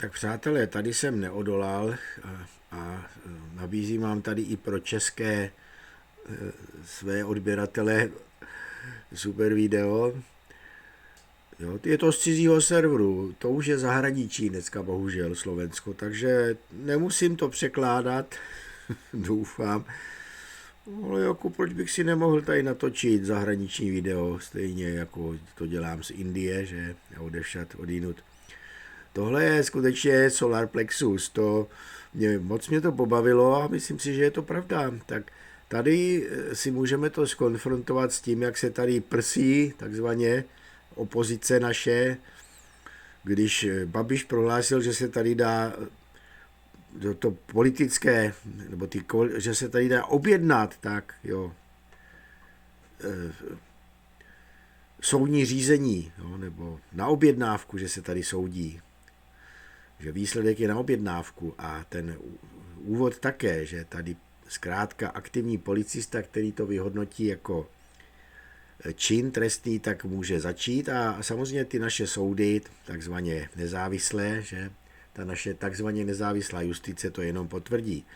Tak přátelé, tady jsem neodolal a nabízím vám tady i pro české své odběratele super video. Jo, je to z cizího serveru, to už je zahraničí dneska bohužel Slovensko, takže nemusím to překládat, doufám. Ale jako proč bych si nemohl tady natočit zahraniční video, stejně jako to dělám z Indie, že odevšad odinut. Tohle je skutečně Solar Plexus, moc mě to pobavilo a myslím si, že je to pravda. Tak tady si můžeme to skonfrontovat s tím, jak se tady prsí takzvaně opozice naše, když Babiš prohlásil, že se tady dá to politické, nebo že se tady dá objednat, tak jo, soudní řízení, jo, nebo na objednávku, že se tady soudí. Že výsledek je na objednávku a ten úvod také, že tady zkrátka aktivní policista, který to vyhodnotí jako čin trestný, tak může začít a samozřejmě ty naše soudy, takzvaně nezávislé, že ta naše takzvaně nezávislá justice to jenom potvrdí.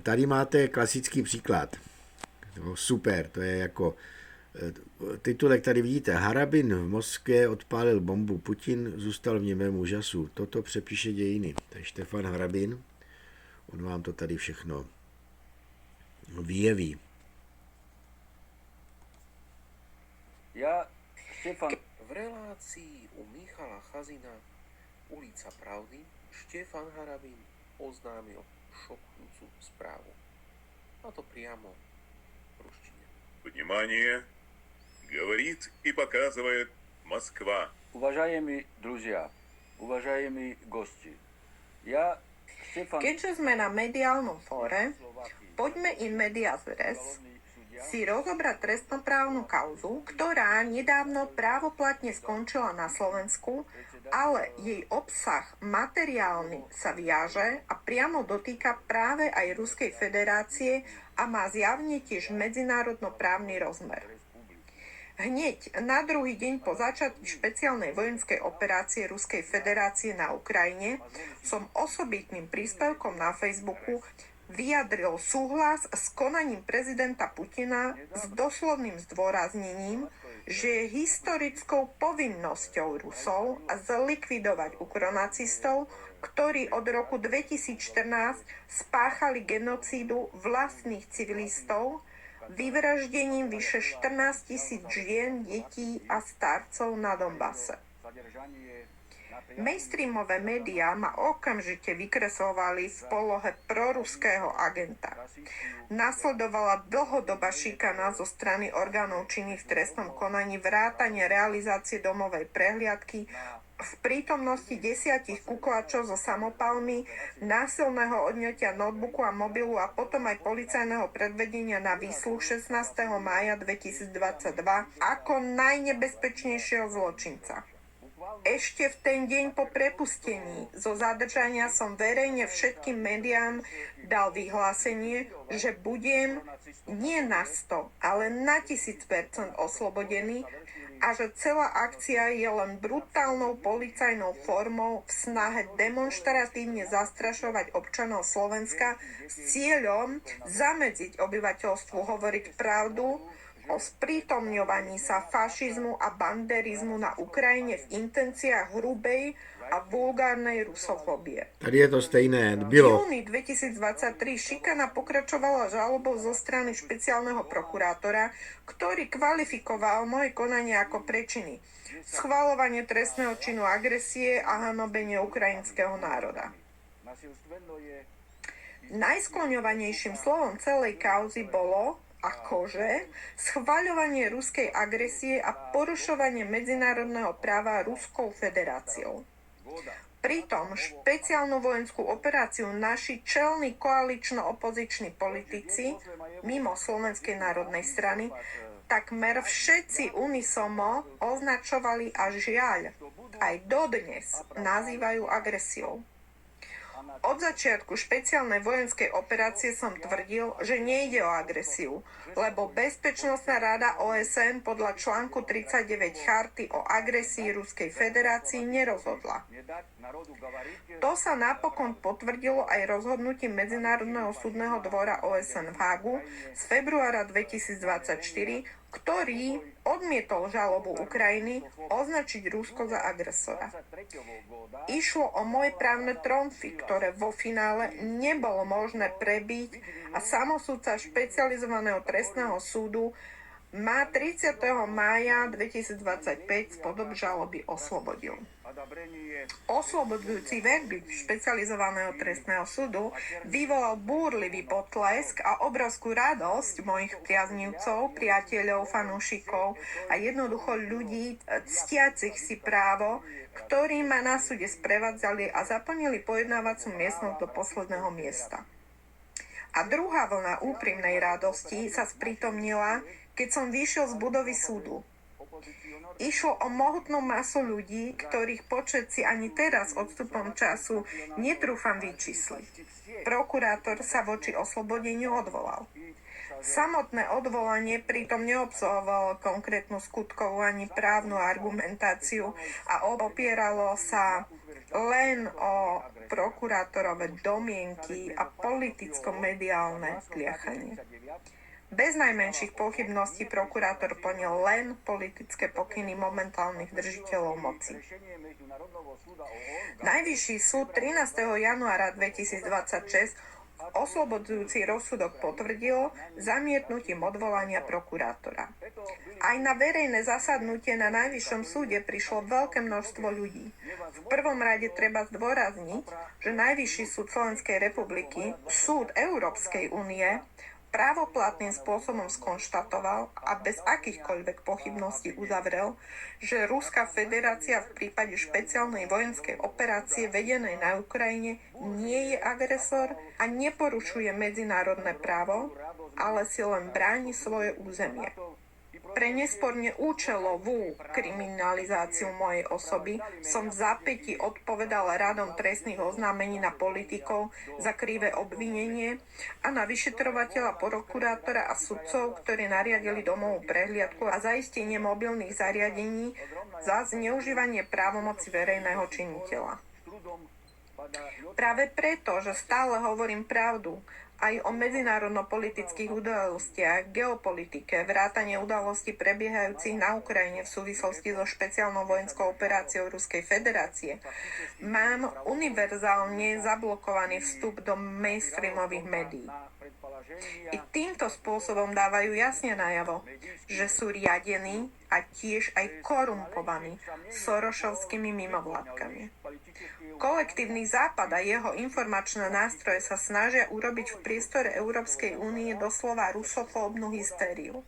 Tady máte klasický příklad. Super, to je jako titulek tady vidíte. Harabin v Moskvě odpálil bombu, Putin zůstal v němém úžasu. Toto přepíše dějiny. To je Štefan Harabin. On vám to tady všechno vyjeví. V relácii u Michala Chazina Ulica Pravdy Štefan Harabin oznámil šokujúcu správu. A to priamo v ruštine. Внимание! Говорит и показывает Москва. Уважаемые друзья, уважаемые гости, Keďže sme na mediálnom fóre, poďme in medias res si rozobrať trestnoprávnu kauzu, ktorá nedávno právoplatne skončila na Slovensku, ale jej obsah materiálny sa viaže a priamo dotýka práve aj Ruskej federácie a má zjavne tiež medzinárodnoprávny rozmer. Hneď na druhý deň po začatí špeciálnej vojenskej operácie Ruskej federácie na Ukrajine som osobitným príspevkom na Facebooku vyjadril súhlas s konaním prezidenta Putina s doslovným zdôraznením, že je historickou povinnosťou Rusov zlikvidovať ukronacistov, ktorí od roku 2014 spáchali genocídu vlastných civilistov, vyvraždením vyše 14 000 žien, detí a starcov na Donbase. Mainstreamové médiá ma okamžite vykreslovali v polohe proruského agenta. Nasledovala dlhodobá šikana zo strany orgánov činných v trestnom konaní, vrátane realizácie domovej prehliadky v prítomnosti 10 kuklačov so samopalmi, násilného odňatia notebooku a mobilu a potom aj policajného predvedenia na výsluh 16. mája 2022 ako najnebezpečnejšieho zločinca. Ešte v ten deň po prepustení zo zadržania som verejne všetkým médiám dal vyhlásenie, že budem nie na 100, ale na 1000% oslobodený a že celá akcia je len brutálnou policajnou formou v snahe demonštratívne zastrašovať občanov Slovenska s cieľom zamedziť obyvateľstvu hovoriť pravdu o sprítomňovaní sa fašizmu a banderizmu na Ukrajine v intenciách hrubej a vulgárnej rusofóbie. Tady je to stejné, V bylo. júni 2023 šikana pokračovala žalobou zo strany špeciálneho prokurátora, ktorý kvalifikoval moje konanie ako prečiny, schvaľovanie trestného činu agresie a hanobenie ukrajinského národa. Najskloňovanejším slovom celej kauzy bolo akože schvaľovanie ruskej agresie a porušovanie medzinárodného práva Ruskou federáciou. Pritom špeciálnu vojenskú operáciu naši čelní koalično-opoziční politici mimo Slovenskej národnej strany takmer všetci unisomo označovali a žiaľ aj dodnes nazývajú agresiou. Od začiatku špeciálnej vojenskej operácie som tvrdil, že nejde o agresiu, lebo Bezpečnostná rada OSN podľa článku 39 charty o agresii Ruskej federácii nerozhodla. To sa napokon potvrdilo aj rozhodnutím Medzinárodného súdneho dvora OSN v Hágu z februára 2024, ktorý odmietol žalobu Ukrajiny označiť Rusko za agresora. Išlo o moje právne tromfy, ktoré vo finále nebolo možné prebiť a samosudca špecializovaného trestného súdu ma 30. mája 2025 spod obžaloby oslobodil. Oslobodzujúci verdikt špecializovaného trestného súdu vyvolal búrlivý potlesk a obrovskú radosť mojich priaznivcov, priateľov, fanúšikov a jednoducho ľudí ctiacich si právo, ktorí ma na súde sprevádzali a zaplnili pojednávacú miestnosť do posledného miesta. A druhá vlna úprimnej radosti sa sprítomnila, keď som vyšiel z budovy súdu. Išlo o mohutnú masu ľudí, ktorých počet si ani teraz odstupom času netrúfam vyčísliť. Prokurátor sa voči oslobodeniu odvolal. Samotné odvolanie pritom neobsahovalo konkrétnu skutkovú ani právnu argumentáciu a opieralo sa len o prokurátorové domienky a politicko-mediálne tliachanie. Bez najmenších pochybností prokurátor plnil len politické pokyny momentálnych držiteľov moci. Najvyšší súd 13. januára 2026 oslobodzujúci rozsudok potvrdil zamietnutím odvolania prokurátora. Aj na verejné zasadnutie na Najvyššom súde prišlo veľké množstvo ľudí. V prvom rade treba zdôrazniť, že Najvyšší súd Slovenskej republiky, súd Európskej únie, právoplatným spôsobom skonštatoval a bez akýchkoľvek pochybností uzavrel, že Ruská federácia v prípade špeciálnej vojenskej operácie vedenej na Ukrajine nie je agresor a neporušuje medzinárodné právo, ale si len bráni svoje územie. Pre nesporne účelovú kriminalizáciu mojej osoby som v zápätí odpovedal radom trestných oznámení na politikov za krivé obvinenie a na vyšetrovateľa, prokurátora a sudcov, ktorí nariadili domovú prehliadku a zaistenie mobilných zariadení za zneužívanie právomoci verejného činiteľa. Práve preto, že stále hovorím pravdu, aj o medzinárodno-politických udalostiach, geopolitike, vrátane udalostí prebiehajúcich na Ukrajine v súvislosti so špeciálnou vojenskou operáciou Ruskej federácie, mám univerzálne zablokovaný vstup do mainstreamových médií. I týmto spôsobom dávajú jasne najavo, že sú riadení a tiež aj korumpovaní sorošovskými mimovládkami. Kolektívny Západ a jeho informačné nástroje sa snažia urobiť v priestore Európskej únie doslova rusofóbnu hystériu.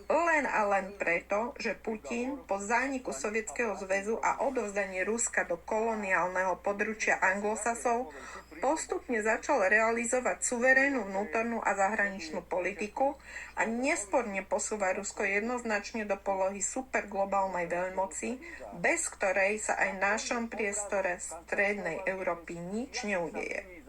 Len a len preto, že Putin po zániku Sovietskeho zväzu a odovzdanie Ruska do koloniálneho područia Anglosasov postupne začal realizovať suverénnu vnútornú a zahraničnú politiku a nesporne posúva Rusko jednoznačne do polohy superglobálnej veľmoci, bez ktorej sa aj v našom priestore strednej Európy nič neudeje.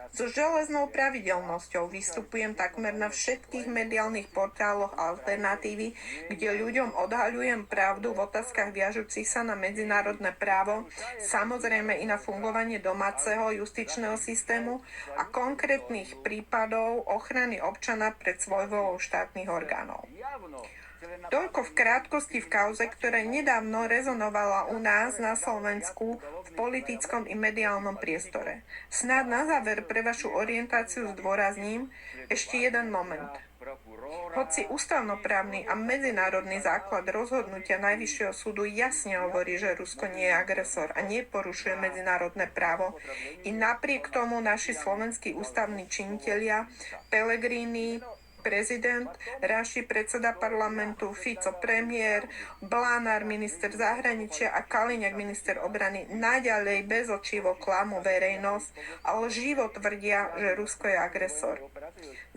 So železnou pravidelnosťou vystupujem takmer na všetkých mediálnych portáloch Alternatívy, kde ľuďom odhaľujem pravdu v otázkach viažúcich sa na medzinárodné právo, samozrejme i na fungovanie domáceho justičného systému a konkrétnych prípadov ochrany občana pred svojvolou štátnych orgánov. Toľko v krátkosti v kauze, ktorá nedávno rezonovala u nás na Slovensku v politickom i mediálnom priestore. Snáď na záver pre vašu orientáciu zdôrazním ešte jeden moment. Hoci ústavnoprávny a medzinárodný základ rozhodnutia Najvyššieho súdu jasne hovorí, že Rusko nie je agresor a neporušuje medzinárodné právo, i napriek tomu naši slovenskí ústavní činitelia, Pellegrini, prezident, Raši predseda parlamentu, Fico premiér, Blanár minister zahraničia a Kaliňák minister obrany naďalej bezočivo klamú verejnosť a lživo tvrdia, že Rusko je agresor.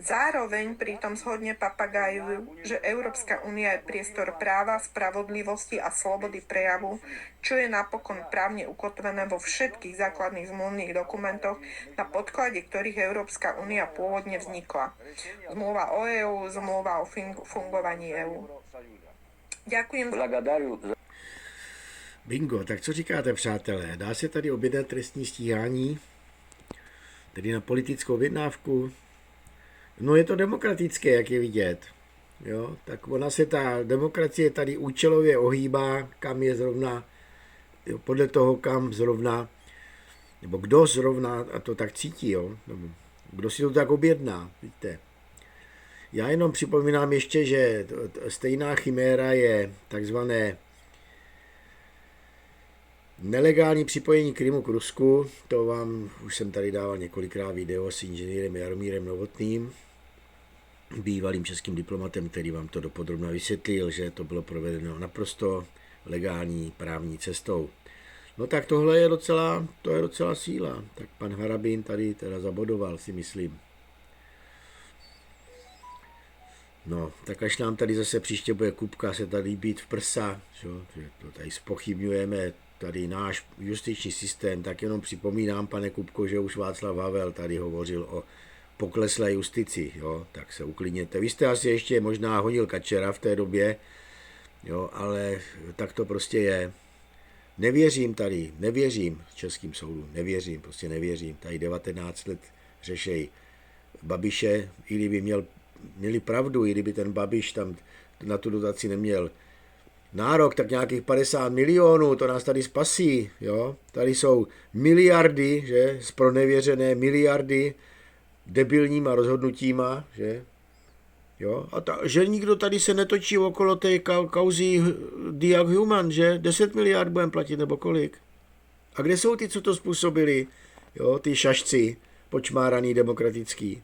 Zároveň pritom zhodne papagájujú, že Európska únia je priestor práva, spravodlivosti a slobody prejavu, čo je napokon právne ukotvené vo všetkých základných zmluvných dokumentoch, na podklade ktorých Európska únia pôvodne vznikla. Zmluva o EÚ, zmluva o fungovaní EÚ. Ďakujem za... Bingo, tak co říkáte, přátelé? Dá se tady objednat trestní stíhání? Tedy na politickou vyjednávku? No je to demokratické, jak je vidět. Jo? Tak ona se ta demokracie tady účelově ohýbá, kam je zrovna, jo, podle toho, kam zrovna, nebo kdo zrovna a to tak cítí, jo? Nebo kdo si to tak objedná, víte. Já jenom připomínám ještě, že stejná chiméra je takzvané nelegální připojení Krymu k Rusku. To vám už jsem tady dával několikrát video s inženýrem Jaromírem Novotným, bývalým českým diplomatem, který vám to dopodrobna vysvětlil, že to bylo provedeno naprosto legální právní cestou. No tak tohle je docela síla. Tak pan Harabin tady teda zabodoval, si myslím. No, tak až nám tady zase příště bude Kupka se tady být v prsa, že to tady zpochybňujeme tady náš justiční systém, tak jenom připomínám, pane Kupko, že už Václav Havel tady hovořil o pokleslé justici, jo, tak se uklidněte. Vy jste asi ještě možná honil Kačera v té době, jo, ale tak to prostě je. Nevěřím českým soudům, nevěřím. Tady 19 let řešej Babiše, i kdyby měli pravdu, i kdyby ten Babiš tam na tu dotaci neměl nárok, tak nějakých 50 milionů, to nás tady spasí, jo. Tady jsou miliardy, že, zpronevěřené miliardy debilníma rozhodnutíma, že, jo. A že nikdo tady se netočí okolo té kauzy Diag Human, že, 10 miliard budeme platit, nebo kolik. A kde jsou ty, co to způsobili, jo, ty šašci, počmáraný demokratický.